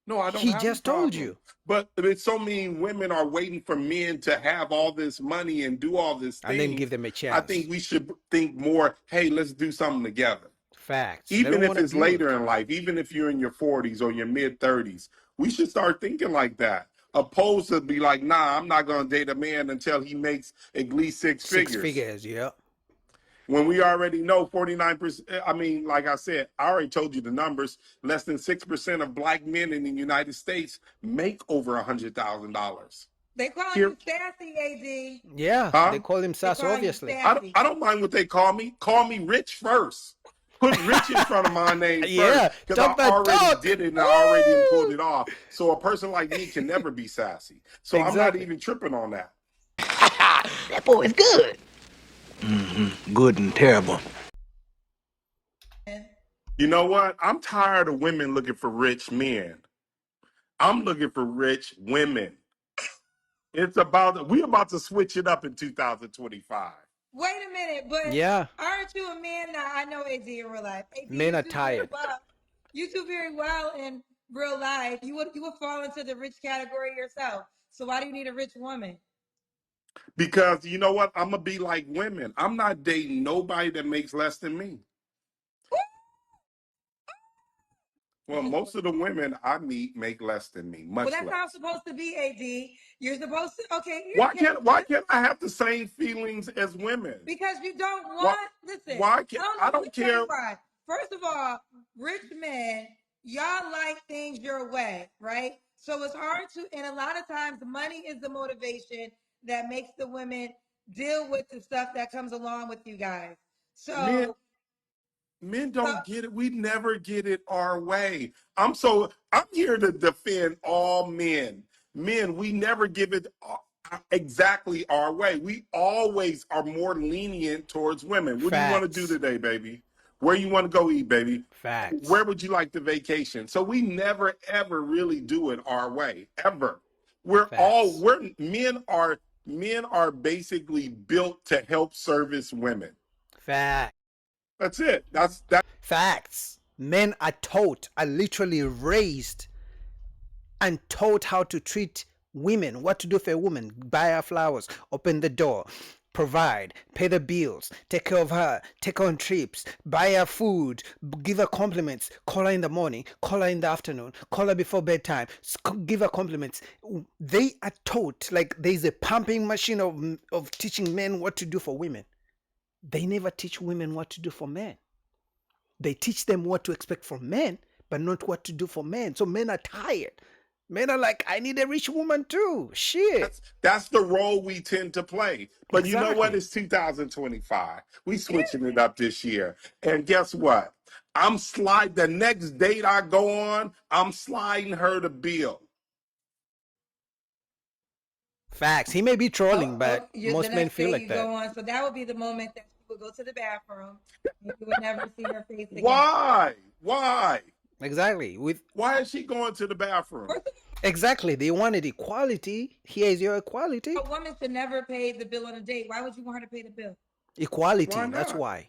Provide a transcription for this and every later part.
No, I don't He have a just told problem. you. But it's so many women are waiting for men to have all this money and do all these And then give things. them a I think chance. we should think more, hey, let's do something together. Facts. They Even don't if want to it's later build. in life, even if you're in your 40s or your mid 30s, we should start thinking like that. Opposed to be like, nah, I'm not going to date a man until he makes at least six Six figures. figures, yeah. When we already know 49%, I mean, like I said, I already told you the numbers. Less than 6% of black men in the United States make over $100,000. They calling Here, you sassy, AD. Yeah, they huh? call him They Sass, calling you obviously. sassy. I don't mind what they call me. Call me Rich first. Put Rich in front of my name first Yeah, because I talk that already talk. did it and I already pulled Woo! it off. So a person like me can never be sassy. So I'm not Exactly. even tripping on that. That boy is good. Good and terrible. You know what? I'm tired of women looking for rich men. I'm looking for rich women. It's about we about to switch it up in 2025. Wait a minute, but Yeah, aren't you a man now? I know AD in real life. AD, men you are do very tired. well. You do very well in real life. You would fall into the rich category yourself. So why do you need a rich woman? Because you know what? I'm gonna be like women. I'm not dating nobody that makes less than me. Well, most of the women I meet make less than me, Well, much that's how it's less. supposed to be, AD. You're supposed to. Okay, Why can't I have the same feelings as women? because you don't Why want. Listen, why I can't don't I know. Let me don't tell care. you why. First of all, rich men, y'all like things your way, right? So it's hard to, and a lot of times, money is the motivation that makes the women deal with the stuff that comes along with you guys. Men So, men so don't get it. We never get it our way. I'm here to defend all men. Men, we never give it exactly our way. We always are more lenient towards women. What do you want to do Facts. today, baby? Where you want to go eat, baby? Where Facts. would you like the vacation? So we never ever really do it our way ever. We're all Facts. we're men are basically built to help service women. Facts. That's it. That. Facts. Men are taught, are literally raised and taught how to treat women, what to do for a woman, buy her flowers, open the door, provide, pay the bills, take care of her, take her on trips, buy her food, give her compliments, call her in the morning, call her in the afternoon, call her before bedtime, give her compliments. They are taught, like there's a pumping machine of teaching men what to do for women. They never teach women what to do for men. They teach them what to expect from men, but not what to do for men. So men are tired. Men are like, I need a rich woman too. Shit. That's the role we tend to play. But you know what? Exactly. It's 2025. We switching it up this year. And guess what? I'm slide the next date I go on, I'm sliding her the bill. Facts. He may be trolling, oh, but the most men next feel day like you that. go on. So that would be the moment that she would go to the bathroom and you would never see her face again. Why? Why? Exactly. With Why is she going to the bathroom? First of exactly, they wanted equality. Here is your equality. all, a woman should never pay the bill on a date. Why would you want her to pay the bill? Why Equality. That's not? why.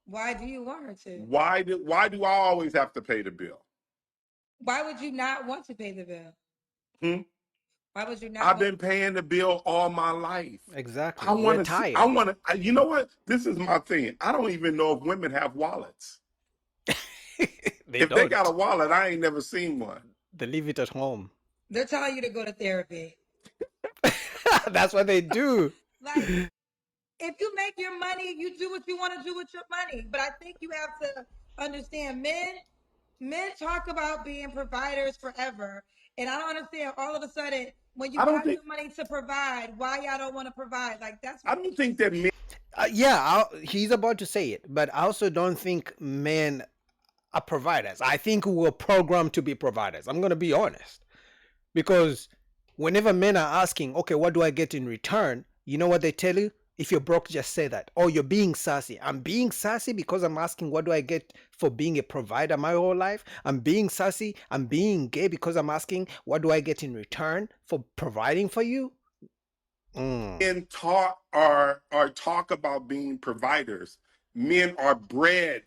Why do you want her to? Why do I always have to pay the bill? Why would you not want to pay the bill? Hmm? Why would you not I've want? been paying the bill all my life. I Exactly. We're want to see. I tired. want to. You know what? This is my thing. I don't even know if women have wallets. They If they got a don't. wallet, I ain't never seen one. They leave it at home. They're telling you to go to therapy. That's what they do. Like, if you make your money, you do what you want to do with your money. But I think you have to understand men talk about being providers forever. And I don't understand all of a sudden when you I don't got think. the money to provide, why y'all don't want to provide? Like that's I don't think that men. Yeah, he's about to say it, but I also don't think men are providers. I think we're programmed to be providers. I'm going to be honest. Because whenever men are asking, okay, what do I get in return? You know what they tell you? If you're broke, just say that. Oh, you're being sassy. I'm being sassy because I'm asking, what do I get for being a provider my whole life? I'm being sassy. I'm being gay because I'm asking, what do I get in return for providing for you? Men talk are talk about being providers. Men are bred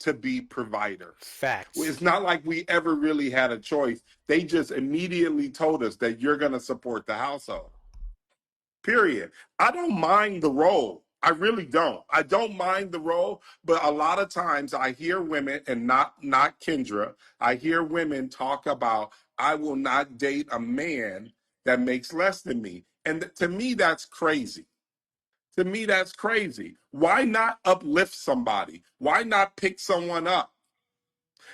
to be providers. Facts. It's not like we ever really had a choice. They just immediately told us that you're going to support the household. Period. I don't mind the role. I really don't. I don't mind the role, but a lot of times I hear women, and not Kendra, I hear women talk about, I will not date a man that makes less than me. And to me, that's crazy. To me, that's crazy. Why not uplift somebody? Why not pick someone up?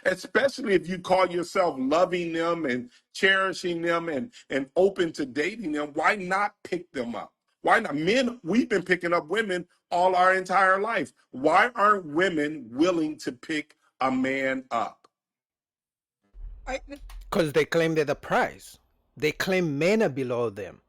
Especially if you call yourself loving them and cherishing them and open to dating them. Why not pick them up? Why not? Men, we've been picking up women all our entire life. Why aren't women willing to pick a man up? I, Because they claim they're the prize. They claim men are below them.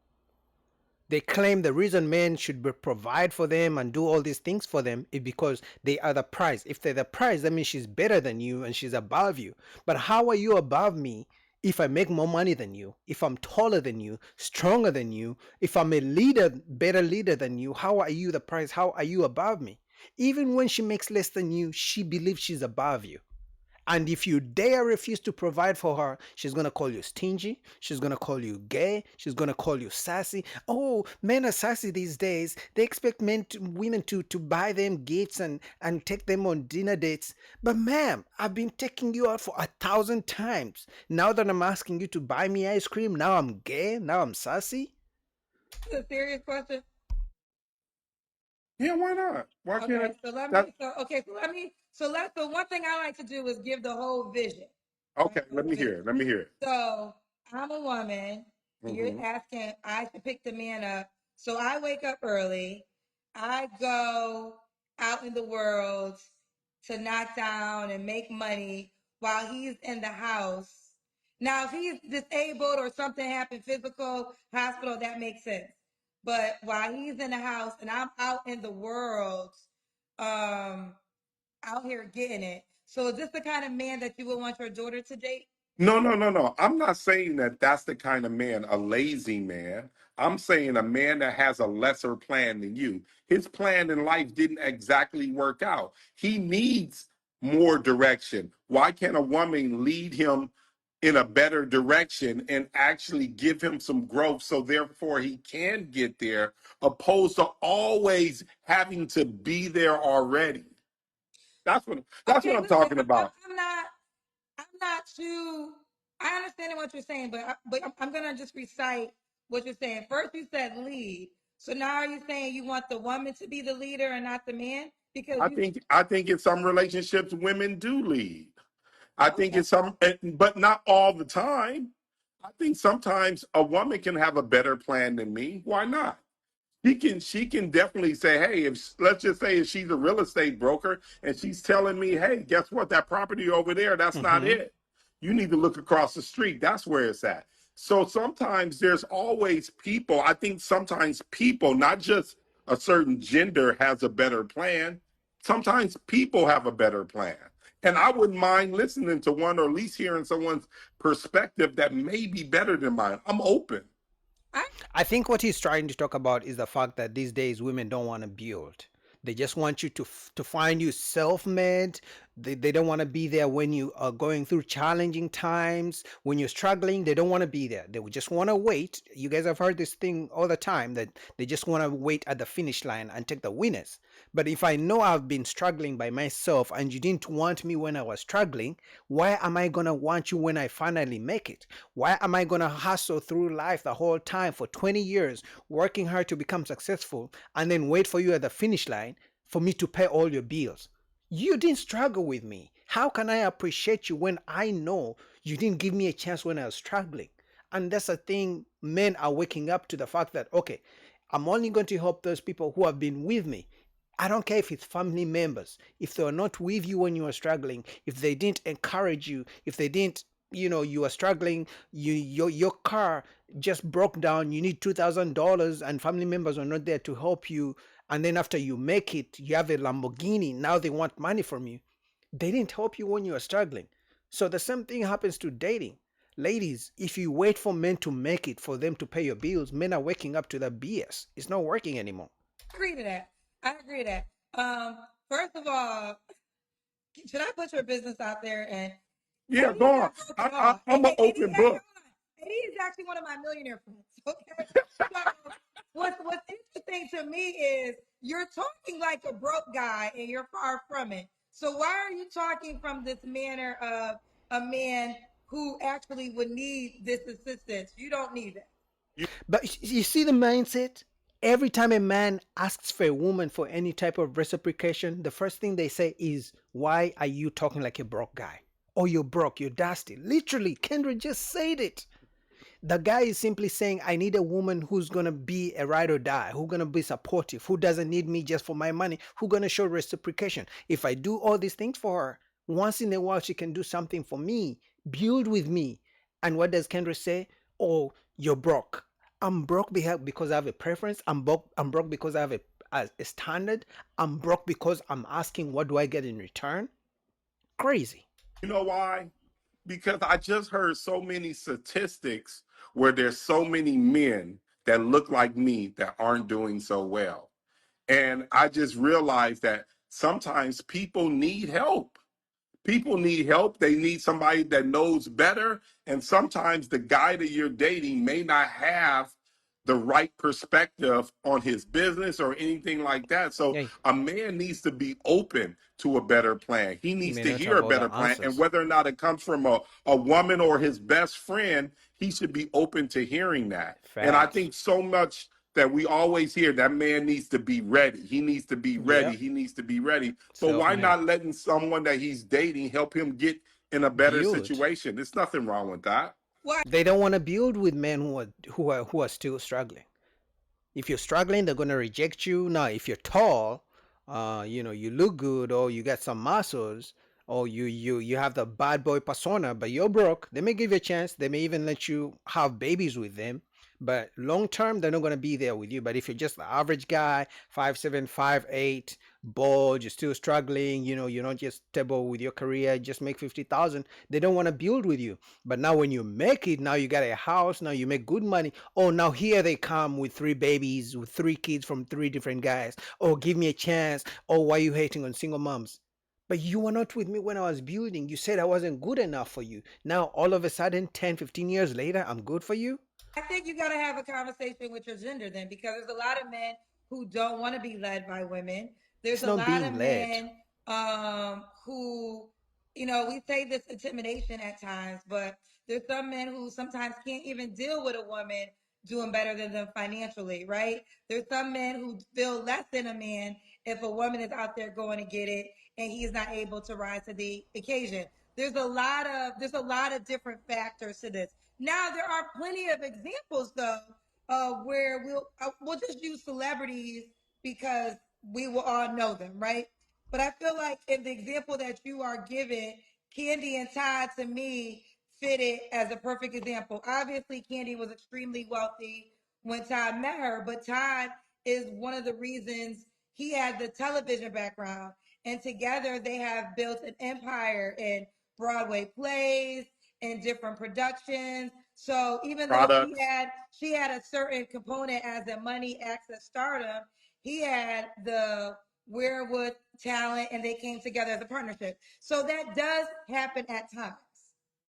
They claim the reason men should provide for them and do all these things for them is because they are the prize. If they're the prize, that means she's better than you and she's above you. But how are you above me if I make more money than you? If I'm taller than you, stronger than you, if I'm a leader, better leader than you, how are you the prize? How are you above me? Even when she makes less than you, she believes she's above you. And if you dare refuse to provide for her, she's going to call you stingy. She's going to call you gay. She's going to call you sassy. Oh, men are sassy these days. They expect women to buy them gifts and take them on dinner dates. But ma'am, I've been taking you out for 1,000 times. Now that I'm asking you to buy me ice cream, now I'm gay. Now I'm sassy. a serious question. Yeah, why not? Why can't Okay, it? so let That me. So okay, so let me. So one thing I like to do is give the whole vision, right? okay? The Let whole me hear vision. it. Let me hear it. So I'm a woman. You're Hmm. asking I should pick the man up. So I wake up early. I go out in the world to knock down and make money while he's in the house. Now, if he's disabled or something happened, physical, hospital, that makes sense. But while he's in the house and I'm out in the world, um, out here getting it. So is this the kind of man that you would want your daughter to date? No, no, no, no. I'm not saying that that's the kind of man, a lazy man. I'm saying a man that has a lesser plan than you. His plan in life didn't exactly work out. He needs more direction. Why can't a woman lead him in a better direction and actually give him some growth so therefore he can get there, opposed to always having to be there already? That's what Okay, I'm listen, talking about. I'm not too. I understand what you're saying, but I'm gonna just recite what you're saying. First, you said lead. So now are you saying you want the woman to be the leader and not the man? Because you I think in some relationships women do lead. I think okay. it's some, but not all the time. I think sometimes a woman can have a better plan than me. Why not? She can definitely say, hey, if let's just say if she's a real estate broker and she's telling me, hey, guess what? That property over there, that's not Mm-hmm. it. You need to look across the street. That's where it's at. So sometimes there's always people. I think sometimes people, not just a certain gender, has a better plan. Sometimes people have a better plan. And I wouldn't mind listening to one or at least hearing someone's perspective that may be better than mine. I'm open. I I think what he's trying to talk about is the fact that these days women don't want to build. They just want you to find you self-made. They don't want to be there when you are going through challenging times. When you're struggling, they don't want to be there. They would just want to wait. You guys have heard this thing all the time that they just want to wait at the finish line and take the winners. But if I know I've been struggling by myself and you didn't want me when I was struggling, why am I going to want you when I finally make it? Why am I going to hustle through life the whole time for 20 years, working hard to become successful, and then wait for you at the finish line for me to pay all your bills? You didn't struggle with me. How can I appreciate you when I know you didn't give me a chance when I was struggling? And that's a thing men are waking up to the fact that, okay, I'm only going to help those people who have been with me. I don't care if it's family members, if they were not with you when you were struggling, if they didn't encourage you, if they didn't, you are struggling, your car just broke down, you need $2,000 and family members are not there to help you. And then after you make it, you have a Lamborghini. Now they want money from you. They didn't help you when you were struggling. So the same thing happens to dating. Ladies, if you wait for men to make it for them to pay your bills, men are waking up to that BS. It's not working anymore. agree to that. I agree to that. First of all, Should I put your business out there? And Yeah, AD go on. got broken off. I'm an AD, open book. hold on. AD is actually one of my millionaire friends. Okay. So what's interesting to me is you're talking like a broke guy and you're far from it. So why are you talking from this manner of a man who actually would need this assistance? You don't need it. But you see the mindset? Every time a man asks for a woman for any type of reciprocation, the first thing they say is, why are you talking like a broke guy? Or you're broke, you're dusty. Literally, Kendra just said it. The guy is simply saying, I need a woman who's gonna be a ride or die, who's gonna be supportive, who doesn't need me just for my money, who's gonna show reciprocation. If I do all these things for her, once in a while she can do something for me, build with me. And what does Kendra say? Oh, you're broke. I'm broke because I have a preference. I'm broke because I have a standard. I'm broke because I'm asking, what do I get in return? Crazy. You know why? Because I just heard so many statistics where there's so many men that look like me that aren't doing so well. And I just realized that sometimes people need help. People need help. They need somebody that knows better. And sometimes the guy that you're dating may not have the right perspective on his business or anything like that. So Yeah, a man needs to be open to a better plan. He he needs may to not hear have a all the better plan. And answers. whether or not it comes from a woman or his best friend, he should be open to hearing that. And I Facts. think so much that we always hear that man needs to be ready. He needs to be ready. Yep. He needs to be ready. But why Self-made. not letting someone that he's dating help him get in a better Build. situation? There's nothing wrong with that. Why? They don't want to build with men who are still struggling. If you're struggling, they're gonna reject you. Now, if you're tall, you look good, or you got some muscles, or you have the bad boy persona, but you're broke, they may give you a chance. They may even let you have babies with them. But long term, they're not gonna be there with you. But if you're just the average guy, 5'7", 5'8", bald, you're still struggling, you're not just stable with your career, just make 50,000. They don't want to build with you. But now when you make it, now you got a house, now you make good money. Oh, now here they come with three babies, with three kids from three different guys. Oh, give me a chance. Oh, why are you hating on single moms? But you were not with me when I was building. You said I wasn't good enough for you. Now, all of a sudden, 10, 15 years later, I'm good for you? I think you got to have a conversation with your gender then, because there's a lot of men who don't want to be led by women. There's It's a not lot being of led. men who, we say this intimidation at times, but there's some men who sometimes can't even deal with a woman doing better than them financially, right? There's some men who feel less than a man if a woman is out there going to get it and he's not able to rise to the occasion. There's a lot of different factors to this. Now there are plenty of examples though, where we'll just use celebrities because we will all know them, right? But I feel like in the example that you are giving, Candy and Todd to me fitted as a perfect example. Obviously, Candy was extremely wealthy when Todd met her, but Todd is one of the reasons he had the television background, and together they have built an empire in Broadway plays and different productions. So even though Products. she had a certain component as a money access stardom, he had the Werewood talent, and they came together as a partnership. So that does happen at times.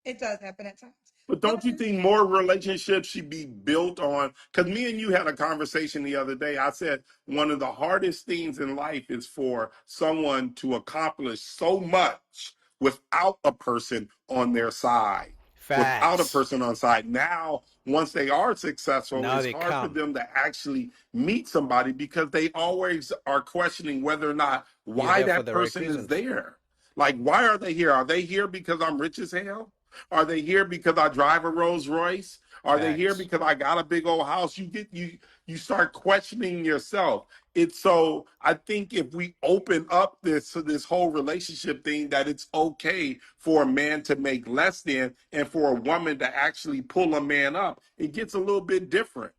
It does happen at times. But But don't you think more relationships should be built on? Because me and you had a conversation the other day. I said one of the hardest things in life is for someone to accomplish so much without a person on their side. Without a Facts. person on side. Now, once they are successful, Now it's they hard for come. them to actually meet somebody because they always are questioning whether or not You're why there for that the right person is reasons. there. Like, why are they here? Are they here because I'm rich as hell? Are they here because I drive a Rolls Royce? Are they here Facts. because I got a big old house? You start questioning yourself. It's so I think if we open up this whole relationship thing, that it's okay for a man to make less than and for a woman to actually pull a man up, it gets a little bit different.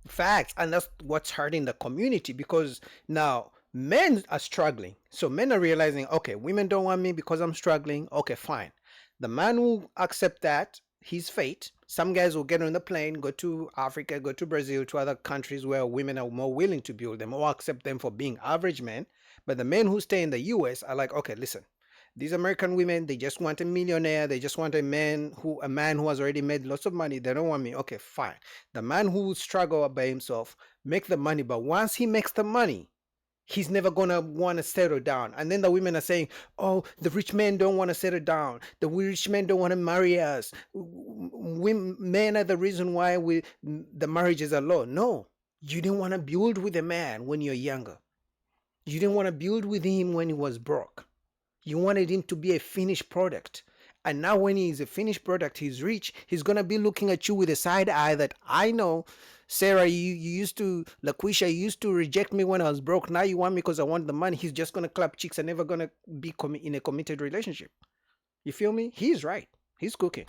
Facts. And that's what's hurting the community, because now men are struggling. So men are realizing, okay, women don't want me because I'm struggling. Okay, fine. The man will accept that, his fate. Some guys will get on the plane, go to Africa, go to Brazil, to other countries where women are more willing to build them or accept them for being average men. But the men who stay in the US are like, okay, listen, These American women, they just want a millionaire. They just want a man who has already made lots of money. They don't want me. Okay, fine. The man who struggle by himself make the money, but once he makes the money, he's never gonna want to settle down. And then the women are saying, "Oh, the rich men don't want to settle down. The rich men don't want to marry us. Men are the reason why the marriages are low." No, you didn't want to build with a man when you're younger. You didn't want to build with him when he was broke. You wanted him to be a finished product. And now when he's a finished product, he's rich, he's gonna be looking at you with a side eye that I know. Sarah, you used to, LaQuisha, you used to reject me when I was broke. Now you want me because I want the money. He's just gonna clap cheeks and never gonna be in a committed relationship. You feel me? He's right. He's cooking.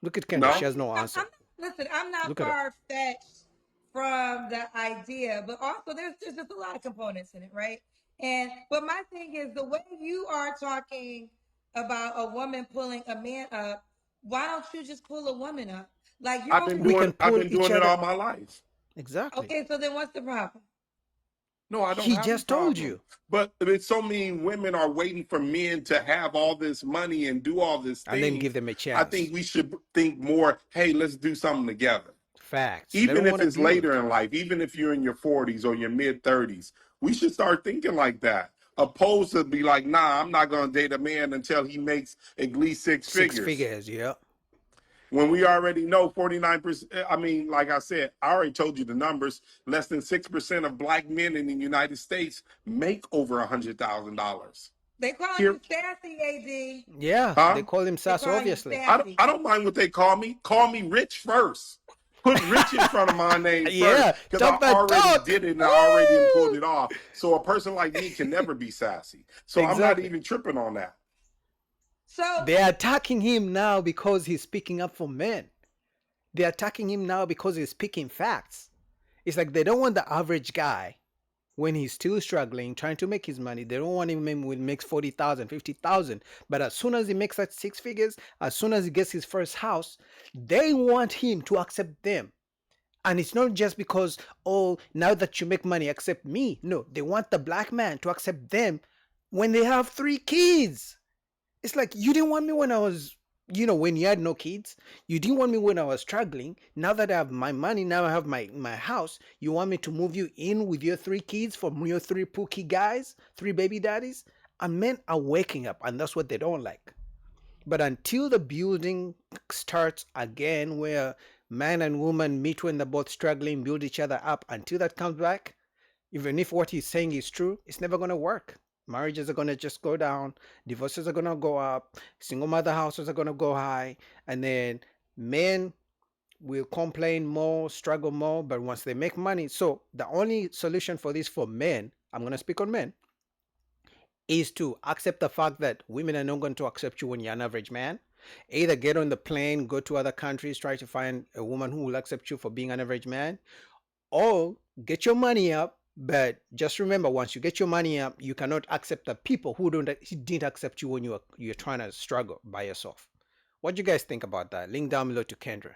Look at Kendra. She No, has no answer. Listen, I'm not Look at her. far fetched from the idea, but also there's just a lot of components in it, right? And but my thing is the way you are talking about a woman pulling a man up, why don't you just pull a woman up? Like you're over We here. can I've pull been each doing it other. all my life. Exactly. Okay, so then what's the problem? No, I don't He have a just told problem. you. But it's so many women are waiting for men to have all this money and do all these And then give things. them a I chance. think we should think more, hey, let's do something together. Facts. They Even don't if want to it's later build. in life, even if you're in your 40s or your mid 30s, we should start thinking like that. Opposed to be like, nah, I'm not going to date a man until he makes at least six Six figures. figures, yeah. When we already know 49%, I mean, like I said, I already told you the numbers. Less than 6% of black men in the United States make over $100,000. They calling Here, you sassy, AD. Yeah, they huh? call him They Sass, call you obviously. sassy. I don't mind what they call me. Call me rich first. Put rich in front of my name first Yeah, because I talk that already talk. did it and I already pulled Woo! it off. So a person like me can never be sassy. So I'm not Exactly. even tripping on that. So They're attacking him now because he's speaking up for men. They're attacking him now because he's speaking facts. It's like they don't want the average guy when he's still struggling, trying to make his money. They don't want him when he makes 40,000, 50,000. But as soon as he makes that six figures, as soon as he gets his first house, they want him to accept them. And it's not just because, oh, now that you make money, accept me. No, they want the black man to accept them when they have three kids. It's like you didn't want me when I was, when you had no kids. You didn't want me when I was struggling. Now that I have my money, now I have my house. You want me to move you in with your three kids from your three pookie guys, three baby daddies? And men are waking up, and that's what they don't like. But until the building starts again, where man and woman meet when they're both struggling, build each other up, until that comes back, even if what he's saying is true, it's never going to work. Marriages are going to just go down, divorces are going to go up, single mother houses are going to go high, and then men will complain more, struggle more, but once they make money. So the only solution for this for men, I'm going to speak on men, is to accept the fact that women are not going to accept you when you're an average man. Either get on the plane, go to other countries, try to find a woman who will accept you for being an average man, or get your money up. But just remember, once you get your money up, you cannot accept the people who didn't accept you when you're trying to struggle by yourself. What do you guys think about that? Link down below to Kendra.